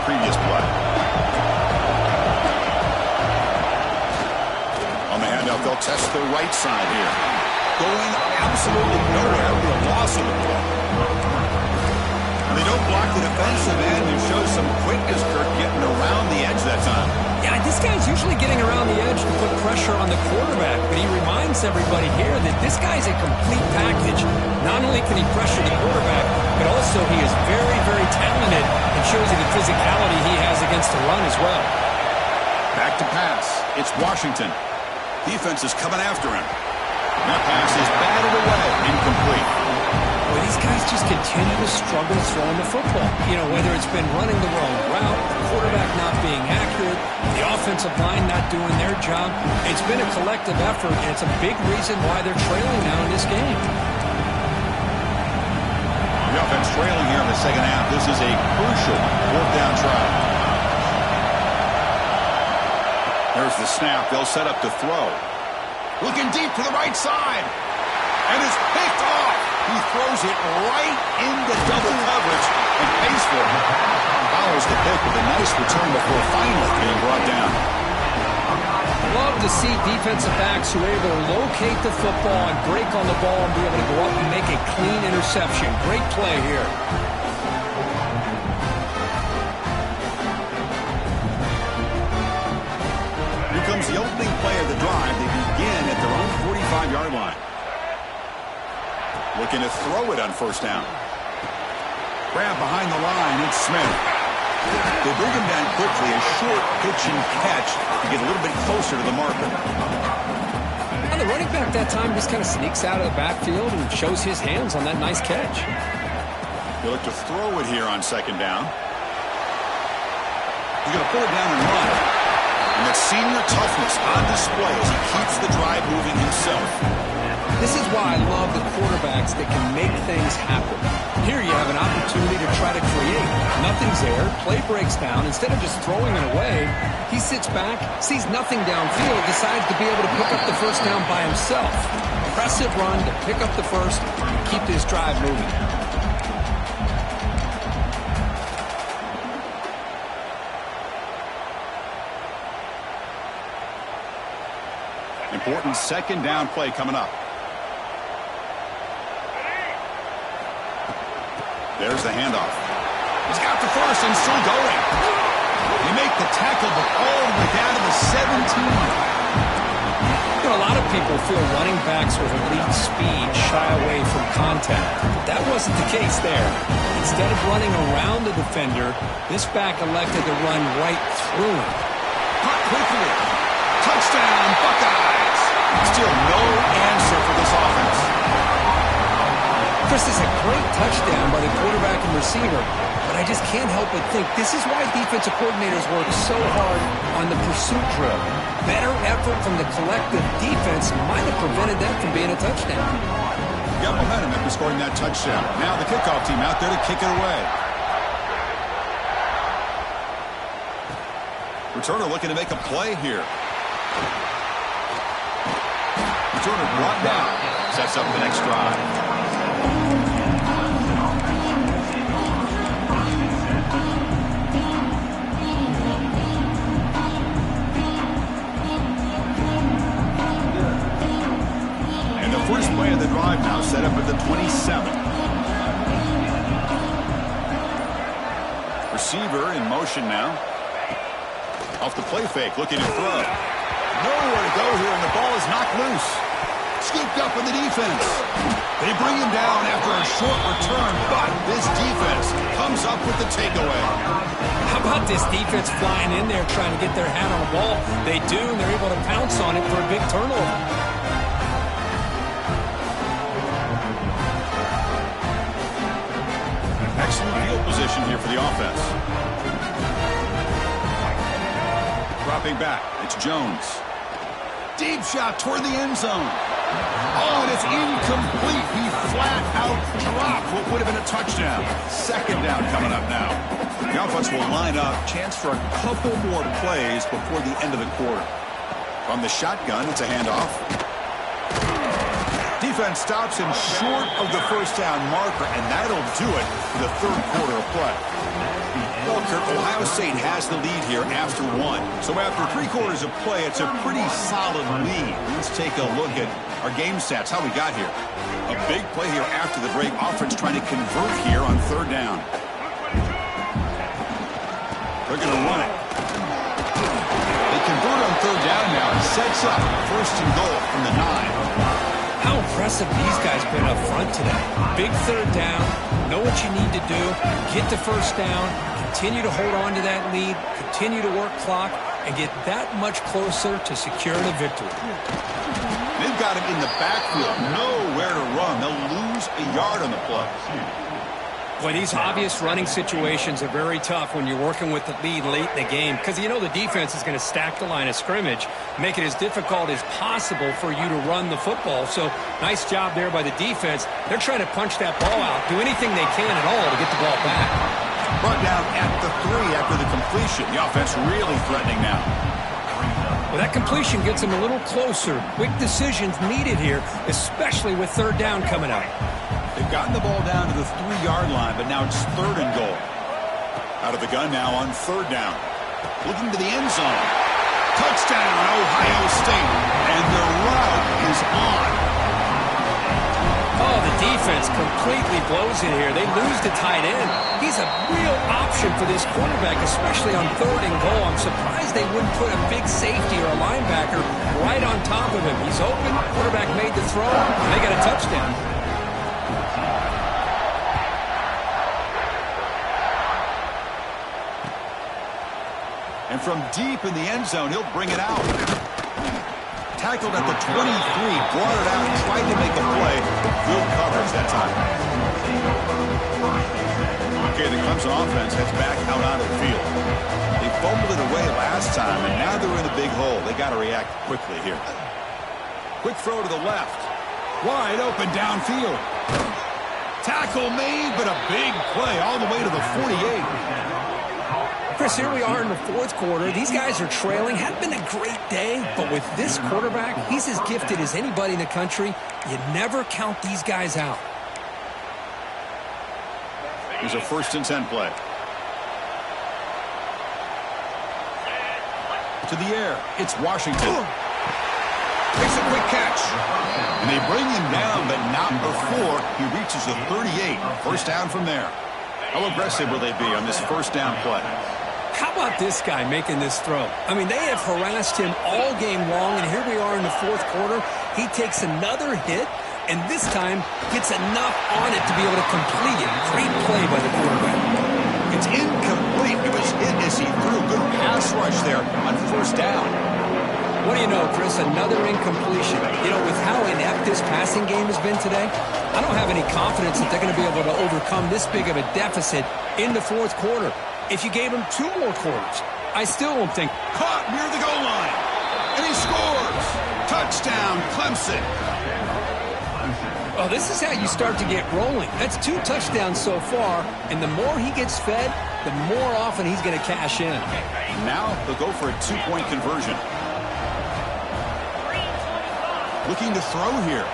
Previous play. On the handoff, they'll test the right side here. Going absolutely nowhere. It'll be a loss of the play. And they don't block the defensive end and show some quickness, Kirk, getting around the edge that time. Yeah, this guy's usually getting around the edge to put pressure on the quarterback, but he reminds everybody here that this guy's a complete package. Not only can he pressure the quarterback, but also he is very, very talented and shows you the physicality he has against the run as well. Back to pass. It's Washington. Defense is coming after him. That pass is batted away, incomplete. Well, these guys just continue to struggle throwing the football. You know, whether it's been running the wrong route, the quarterback not being accurate, the offensive line not doing their job. It's been a collective effort, and it's a big reason why they're trailing now in this game. The offense trailing here in the second half. This is a crucial fourth down try. There's the snap. They'll set up to throw. Looking deep to the right side. And it's picked off. He throws it right into double coverage and pays for it. Follows the pick with a nice return before finally being brought down. Love to see defensive backs who are able to locate the football and break on the ball and be able to go up and make a clean interception. Great play here. Here comes the opening play of the drive. They begin at their own 45-yard line. Looking to throw it on first down. Grab behind the line. It's Smith. They bring him down quickly. A short pitch and catch to get a little bit closer to the marker. And the running back that time just kind of sneaks out of the backfield and shows his hands on that nice catch. They look to throw it here on second down. He's going to pull it down and run. And that senior toughness on display as he keeps the drive moving himself. This is why I love the quarterbacks that can make things happen. Here you have an opportunity to try to create. Nothing's there. Play breaks down. Instead of just throwing it away, he sits back, sees nothing downfield, decides to be able to pick up the first down by himself. Impressive run to pick up the first and keep this drive moving. Important second down play coming up. There's the handoff. He's got the first and still going. They make the tackle, but all the way down to the 17. You know, a lot of people feel running backs with elite speed shy away from contact. That wasn't the case there. Instead of running around the defender, this back elected to run right through him. Caught quickly. Touchdown, Buckeyes. Still no answer for this offense. Chris, is a great touchdown by the quarterback and receiver, but I just can't help but think this is why defensive coordinators work so hard on the pursuit drill. Better effort from the collective defense might have prevented that from being a touchdown. Got momentum after scoring that touchdown. Now the kickoff team out there to kick it away. Returner looking to make a play here. Returner brought down. Sets up the next drive. First play of the drive now set up at the 27. Receiver in motion now. Off the play fake, looking to throw. Nowhere to go here, and the ball is knocked loose. Scooped up in the defense. They bring him down after a short return, but this defense comes up with the takeaway. How about this defense flying in there trying to get their hand on the ball? They do, and they're able to pounce on it for a big turnover. Excellent field position here for the offense. Dropping back, it's Jones. Deep shot toward the end zone. Oh, and it's incomplete. He flat out dropped what would have been a touchdown. Second down coming up now. The offense will line up. Chance for a couple more plays before the end of the quarter. From the shotgun, it's a handoff. Defense stops him short of the first down marker, and that'll do it for the third quarter of play. Well, Kirk, Ohio State has the lead here after one. So after 3 quarters of play, it's a pretty solid lead. Let's take a look at our game stats, how we got here. A big play here after the break. Offense trying to convert here on third down. They're going to run it. They convert on third down now and sets up first and goal from the 9. How impressive these guys been up front today. Big third down, know what you need to do, get the first down, continue to hold on to that lead, continue to work clock, and get that much closer to securing a victory. They've got him in the backfield. Nowhere to run. They'll lose a yard on the play. Boy, these obvious running situations are very tough when you're working with the lead late in the game because you know the defense is going to stack the line of scrimmage, make it as difficult as possible for you to run the football. So nice job there by the defense. They're trying to punch that ball out, do anything they can at all to get the ball back. Brought down at the 3 after the completion. The offense really threatening now. Well, that completion gets them a little closer. Quick decisions needed here, especially with third down coming up. They've gotten the ball down to the 3-yard line, but now it's 3rd and goal. Out of the gun now on 3rd down. Looking to the end zone. Touchdown, Ohio State. And the route is on. Oh, the defense completely blows it here. They lose the tight end. He's a real option for this quarterback, especially on 3rd and goal. I'm surprised they wouldn't put a big safety or a linebacker right on top of him. He's open. Quarterback made the throw. And they got a touchdown. And from deep in the end zone, he'll bring it out. Tackled at the 23, brought it out, tried to make a play. Good coverage that time. Okay, the Clemson offense heads back out onto the field. They fumbled it away last time, and now they're in a big hole. They got to react quickly here. Quick throw to the left. Wide open downfield. Tackle made, but a big play all the way to the 48. Chris, here we are in the 4th quarter. These guys are trailing. Hadn't been a great day, but with this quarterback, he's as gifted as anybody in the country. You never count these guys out. Here's a 1st and 10 play. To the air. It's Washington. Makes a quick catch. And they bring him down, but not before he reaches the 38. 1st down from there. How aggressive will they be on this 1st down play? How about this guy making this throw? I mean, they have harassed him all game long, and here we are in the 4th quarter. He takes another hit, and this time gets enough on it to be able to complete it. Great play by the quarterback. It's incomplete. It was hit as he threw. Good pass rush there on 1st down. What do you know, Chris? Another incompletion. You know, with how inept this passing game has been today, I don't have any confidence that they're going to be able to overcome this big of a deficit in the 4th quarter. If you gave him 2 more quarters, I still don't think. Caught near the goal line. And he scores. Touchdown, Clemson. Well, this is how you start to get rolling. That's 2 touchdowns so far, and the more he gets fed, the more often he's going to cash in. Now they'll go for a 2-point conversion. Looking to throw here.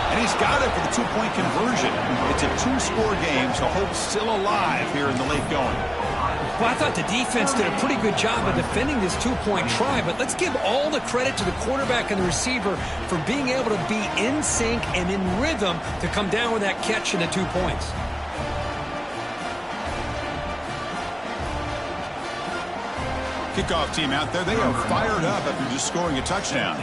And he's got it for the 2-point conversion. It's a 2-score game, so Hope's still alive here in the late going. Well, I thought the defense did a pretty good job of defending this 2-point try, but let's give all the credit to the quarterback and the receiver for being able to be in sync and in rhythm to come down with that catch and the 2 points. Kickoff team out there, they are fired up after just scoring a touchdown.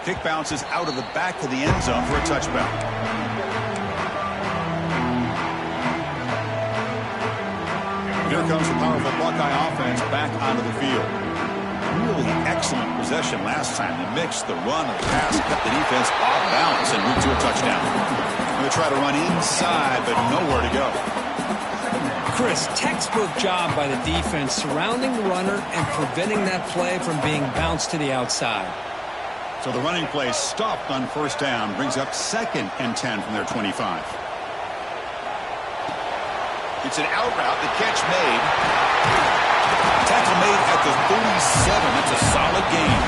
Kick bounces out of the back of the end zone for a touchback. Here comes the powerful Buckeye offense back onto the field. Really excellent possession last time. They mixed the run and the pass, kept the defense off balance, and moved to a touchdown. They try to run inside, but nowhere to go. Chris, textbook job by the defense surrounding the runner and preventing that play from being bounced to the outside. So the running play stopped on 1st down, brings up 2nd and 10 from their 25. It's an out route, the catch made. Tackle made at the 37. That's a solid game.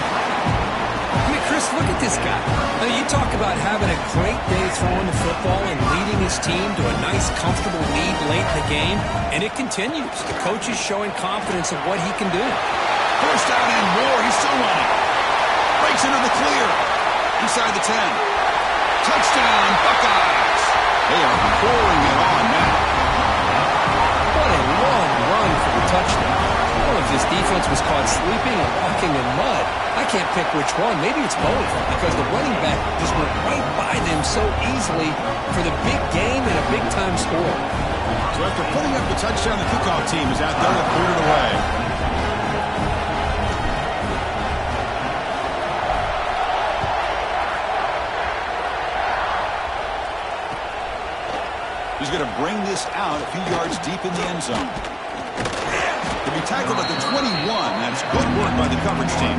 I mean, Chris, look at this guy. I mean, you talk about having a great day throwing the football and leading his team to a nice, comfortable lead late in the game, and it continues. The coach is showing confidence of what he can do. 1st down and more. He's still running. Breaks into the clear. Inside the 10. Touchdown, Buckeyes. They are pouring it on now. What a long run for the touchdown. Well, if this defense defense was caught sleeping and walking in mud. I can't pick which one. Maybe it's both, because the running back just went right by them so easily for the big game and a big-time score. So after putting up the touchdown, the kickoff team is out there to boot it away. He's going to bring this out a few yards deep in the end zone. To be tackled at the 21, that's good work by the coverage team.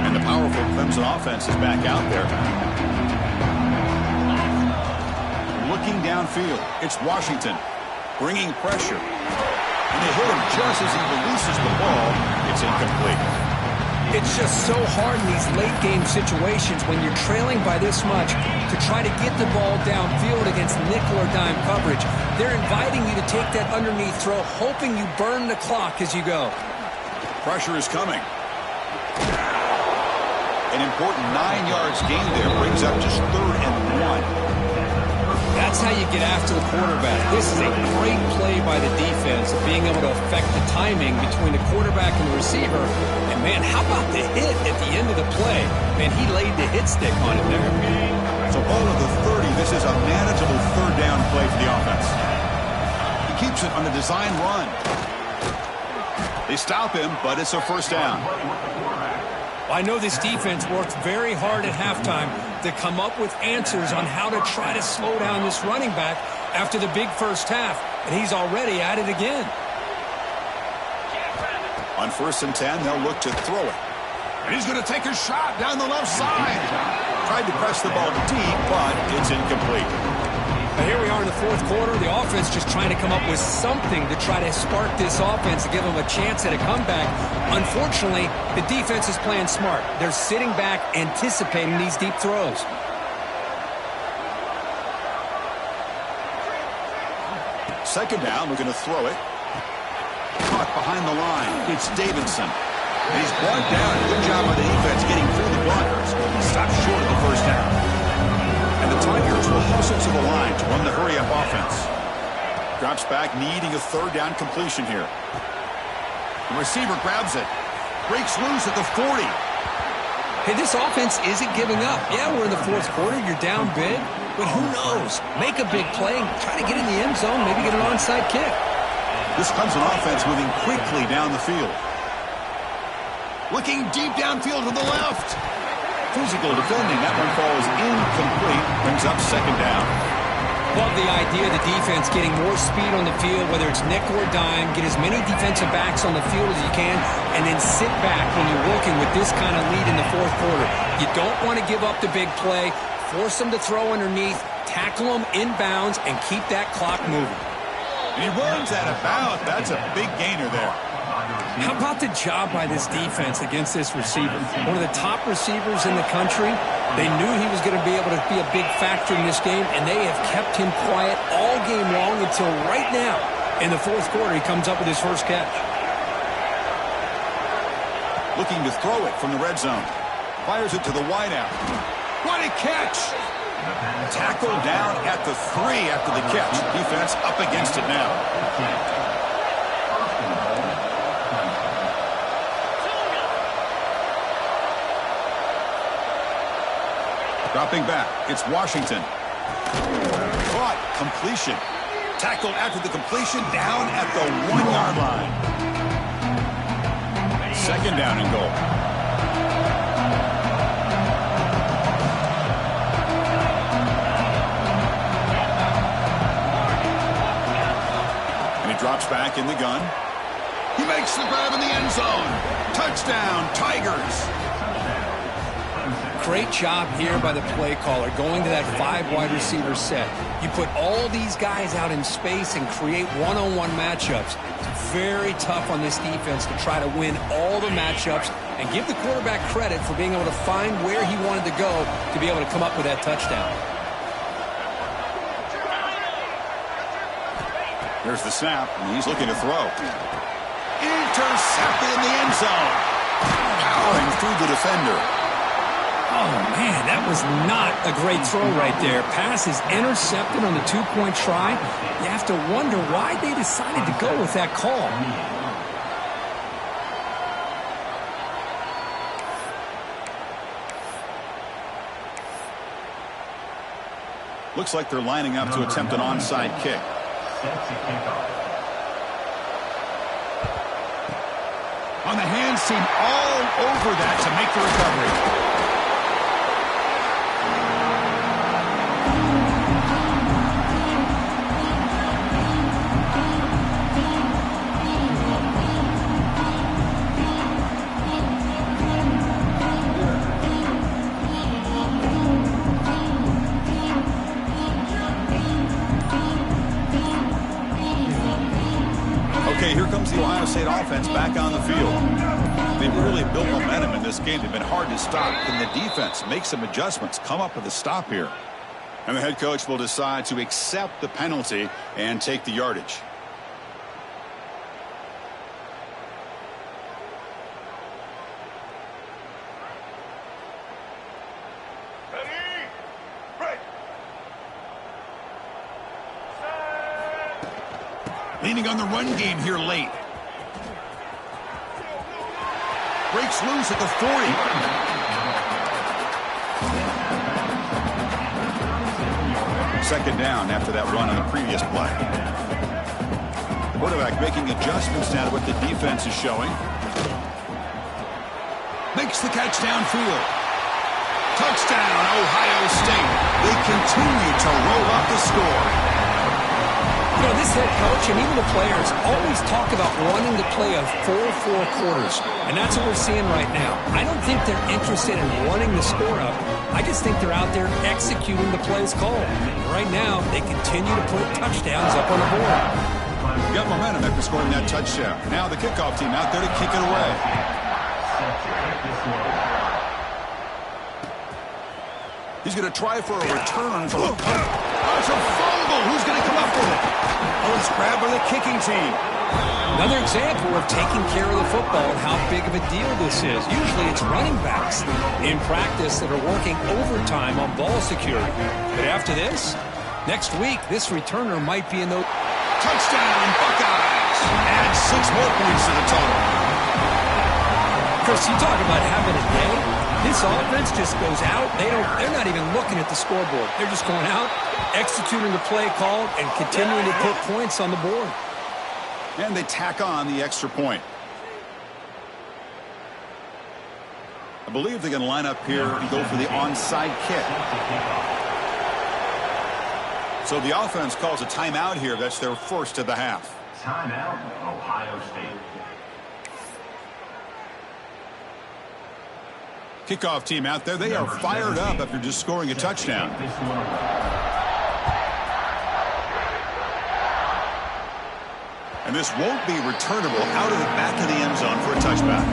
And the powerful Clemson offense is back out there. Looking downfield, it's Washington bringing pressure. And they hit him just as he releases the ball. It's incomplete. It's just so hard in these late-game situations when you're trailing by this much to try to get the ball downfield against nickel or dime coverage. They're inviting you to take that underneath throw, hoping you burn the clock as you go. Pressure is coming. An important 9 yards gain there brings up just 3rd and 1. That's how you get after the quarterback. This is a great play by the defense of being able to affect the timing between the quarterback and the receiver. And, man, how about the hit at the end of the play? Man, he laid the hit stick on it there. So ball at the 30. This is a manageable 3rd down play for the offense. He keeps it on a design run. They stop him, but it's a 1st down. I know this defense worked very hard at halftime to come up with answers on how to try to slow down this running back after the big first half, and he's already at it again. On 1st and 10, they'll look to throw it. And he's going to take a shot down the left side. Tried to press the ball deep, but it's incomplete. But here we are in the 4th quarter. The offense just trying to come up with something to try to spark this offense to give them a chance at a comeback. Unfortunately, the defense is playing smart. They're sitting back, anticipating these deep throws. Second down, we're going to throw it. Caught behind the line. It's Davidson. And he's brought down. Good job by the defense getting through the blockers. Stopped short of the 1st down. And the Tigers will hustle to the line to run the hurry-up offense. Drops back, needing a 3rd down completion here. The receiver grabs it. Breaks loose at the 40. Hey, this offense isn't giving up. Yeah, we're in the 4th quarter. You're down big. But who knows? Make a big play. Try to get in the end zone. Maybe get an onside kick. This Clemson offense moving quickly down the field. Looking deep downfield to the left. Physical defending. That one falls incomplete. Brings up 2nd down. Love the idea of the defense getting more speed on the field, whether it's nickel or dime. Get as many defensive backs on the field as you can, and then sit back when you're working with this kind of lead in the 4th quarter. You don't want to give up the big play. Force them to throw underneath. Tackle them inbounds, and keep that clock moving. And he runs out of bounds. That's a big gainer there. How about the job by this defense against this receiver? One of the top receivers in the country. They knew he was going to be able to be a big factor in this game, and they have kept him quiet all game long until right now. In the 4th quarter, he comes up with his 1st catch. Looking to throw it from the red zone. Fires it to the wideout. What a catch! Tackled down at the 3 after the catch. Defense up against it now. Dropping back, it's Washington. Caught, completion. Tackled after the completion, down at the 1-yard line. 2nd down and goal. And he drops back in the gun. He makes the grab in the end zone. Touchdown, Tigers. Great job here by the play caller, going to that 5 wide receiver set. You put all these guys out in space and create one-on-one matchups. It's very tough on this defense to try to win all the matchups and give the quarterback credit for being able to find where he wanted to go to be able to come up with that touchdown. There's the snap, and he's looking to throw. Intercepted in the end zone. Powering through the defender. Oh, man, that was not a great throw right there. Pass is intercepted on the two-point try. You have to wonder why they decided to go with that call. Looks like they're lining up to attempt an onside kick. On the hands team all over that to make the recovery. Okay, here comes the Ohio State offense back on the field. They've really built momentum in this game. They've been hard to stop. Can the defense make some adjustments, come up with a stop here? And the head coach will decide to accept the penalty and take the yardage. Leaning on the run game here late. Breaks loose at the 40. Second down after that run on the previous play. Quarterback making adjustments now to what the defense is showing. Makes the catch downfield. Touchdown, Ohio State. They continue to roll up the score. You know, this head coach and even the players always talk about wanting to play a full 4 quarters, and that's what we're seeing right now. I don't think they're interested in running the score up. I just think they're out there executing the plays called. Right now, they continue to put touchdowns up on the board. Got momentum after scoring that touchdown. Now the kickoff team out there to kick it away. He's going to try for a return from a punt. Oh, it's a fumble. Who's going to come up with it? Oh, it's grabbed by the kicking team. Another example of taking care of the football and how big of a deal this is. Usually it's running backs in practice that are working overtime on ball security. But after this, next week, this returner might be in the... Touchdown, Buckeyes. Add 6 more points to the total. Chris, you talk about having a day. This offense just goes out. They're not even looking at the scoreboard. They're just going out, executing the play called, and continuing to put points on the board. And they tack on the extra point. I believe they're going to line up here and go for the onside kick. So the offense calls a timeout here. That's their first of the half. Timeout, Ohio State. Kickoff team out there. They are fired up after just scoring a touchdown. And this won't be returnable out of the back of the end zone for a touchback.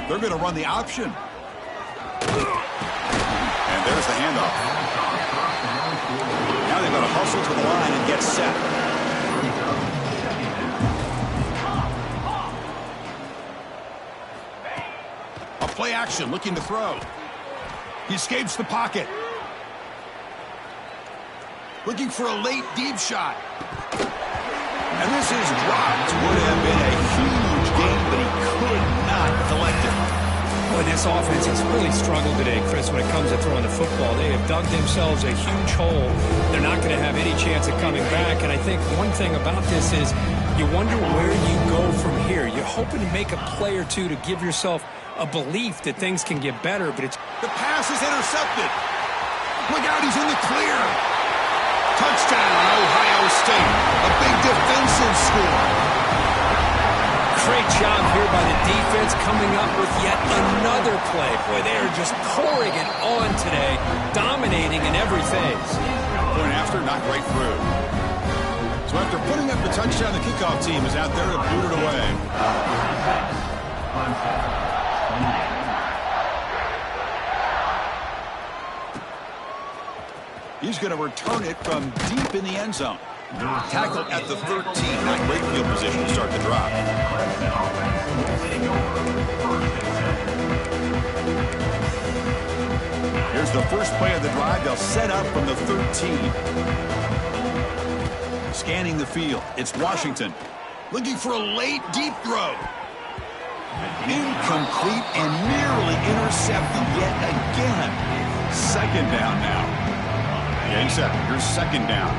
They're going to run the option. And there's the handoff. Now they've got to hustle to the line and get set. A play action looking to throw. He escapes the pocket. Looking for a late deep shot. And this is dropped. Would have been a huge game, but he could not collect it. Boy, this offense has really struggled today, Chris, when it comes to throwing the football. They have dug themselves a huge hole. They're not going to have any chance of coming back. And I think one thing about this is you wonder where you go from here. You're hoping to make a play or two to give yourself a belief that things can get better, but it's... The pass is intercepted. Look out, he's in the clear. Touchdown, Ohio State. A big defensive score. Great job here by the defense coming up with yet another play. Boy, they are just pouring it on today, dominating in every phase. Point after, not right through. So after putting up the touchdown, the kickoff team is out there to boot it away. He's going to return it from deep in the end zone. Tackled at the 13. Not great field position to start the drive. Here's the first play of the drive. They'll set up from the 13. Scanning the field. It's Washington. Looking for a late, deep throw. Incomplete and nearly intercepted yet again. Second down now. Yeah, exactly. Here's second down.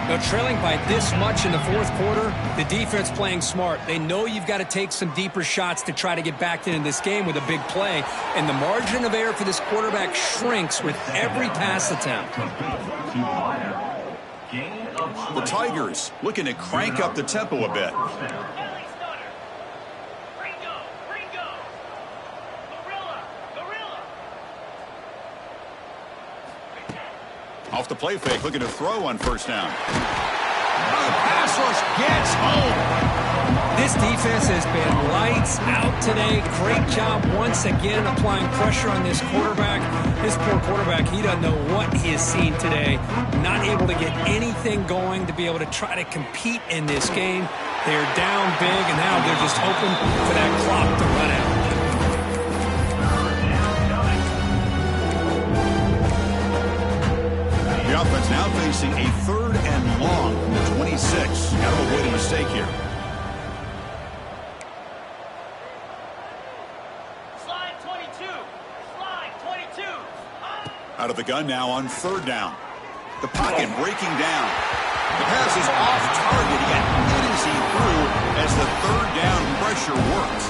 Now, trailing by this much in the fourth quarter, the defense playing smart. They know you've got to take some deeper shots to try to get back into this game with a big play. And the margin of error for this quarterback shrinks with every pass attempt. The Tigers looking to crank up the tempo a bit. Off the play fake, looking to throw on first down. The pass rush gets home. This defense has been lights out today. Great job once again applying pressure on this quarterback. This poor quarterback, he doesn't know what he has seen today. Not able to get anything going to be able to try to compete in this game. They're down big, and now they're just hoping for that clock to run out. The offense now facing a 3rd and long from the 26. Got to avoid a mistake here. Slide 22. Slide 22. Out of the gun now on 3rd down. The pocket breaking down. The pass is off target. He got hit as he threw as the 3rd down pressure works.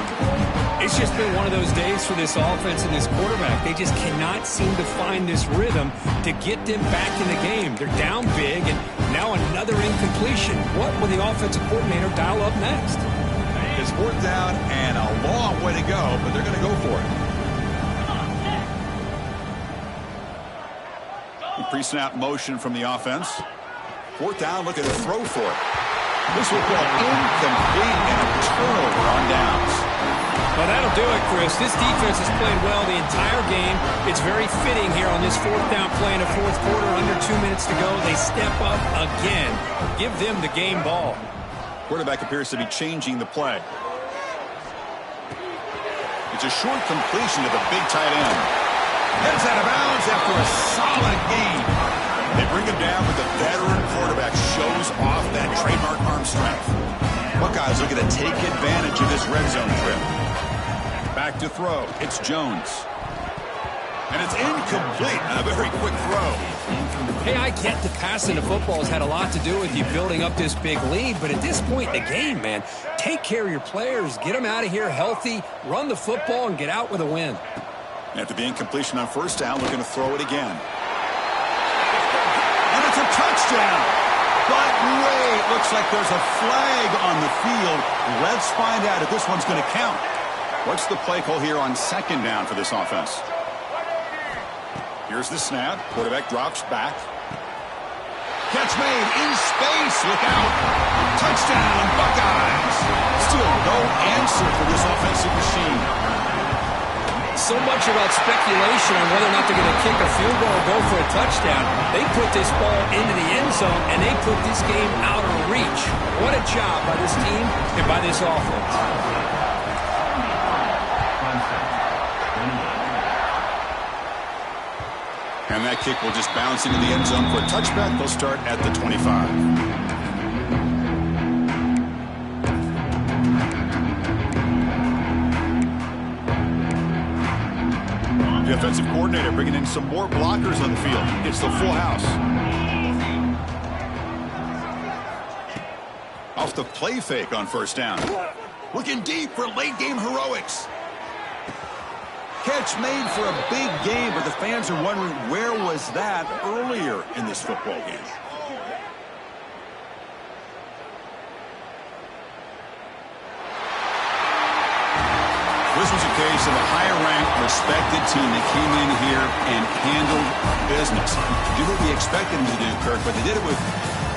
It's just been one of those days for this offense and this quarterback. They just cannot seem to find this rhythm to get them back in the game. They're down big, and now another incompletion. What will the offensive coordinator dial up next? It's 4th down and a long way to go, but they're going to go for it. Pre-snap motion from the offense. 4th down, looking to throw for it. This will go incomplete and a turnover on downs. Well, that'll do it, Chris. This defense has played well the entire game. It's very fitting here on this 4th down play in the fourth quarter. Under 2 minutes to go, they step up again. Give them the game ball. Quarterback appears to be changing the play. It's a short completion to the big tight end. Heads out of bounds after a solid gain. They bring him down, but the veteran quarterback shows off that trademark arm strength. Buckeyes looking to take advantage of this red zone trip. Back to throw. It's Jones. And it's incomplete on a very quick throw. Hey, I get the passing of football has had a lot to do with you building up this big lead, but at this point in the game, man, take care of your players. Get them out of here healthy, run the football, and get out with a win. After the incompletion on first down, looking to throw it again. And it's a touchdown. But wait, looks like there's a flag on the field. Let's find out if this one's going to count. What's the play call here on second down for this offense? Here's the snap. Quarterback drops back. Catch made in space. Look out. Touchdown, Buckeyes. Still no answer for this offensive machine. So much about speculation on whether or not they're going to kick a field goal or go for a touchdown. They put this ball into the end zone, and they put this game out of reach. What a job by this team and by this offense. And that kick will just bounce into the end zone for a touchback. They'll start at the 25. The offensive coordinator bringing in some more blockers on the field. It's the full house. Off the play fake on first down. Looking deep for late game heroics. Catch made for a big game, but the fans are wondering where was that earlier in this football game. This was a case of a higher-ranked, respected team that came in here and handled business. Did what we expected them to do, Kirk, but they did it with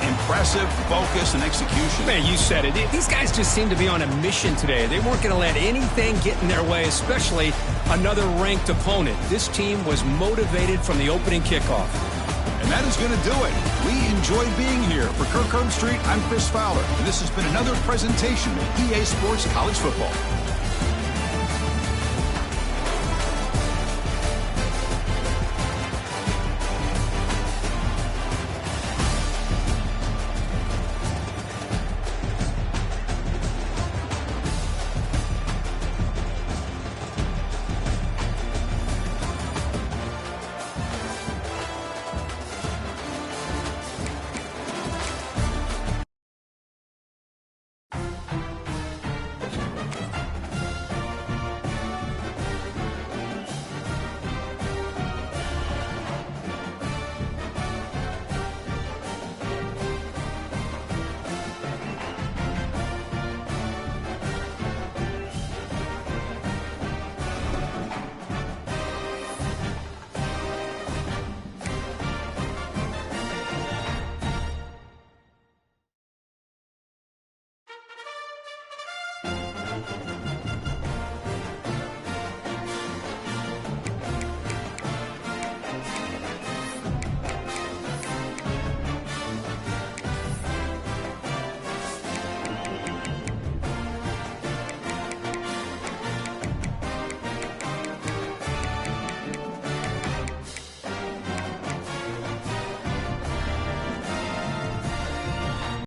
impressive focus and execution. Man, you said it. These guys just seem to be on a mission today. They weren't going to let anything get in their way, especially another ranked opponent. This team was motivated from the opening kickoff. And that is going to do it. We enjoyed being here. For Kirk Herbstreit, I'm Chris Fowler. And this has been another presentation of EA Sports College Football.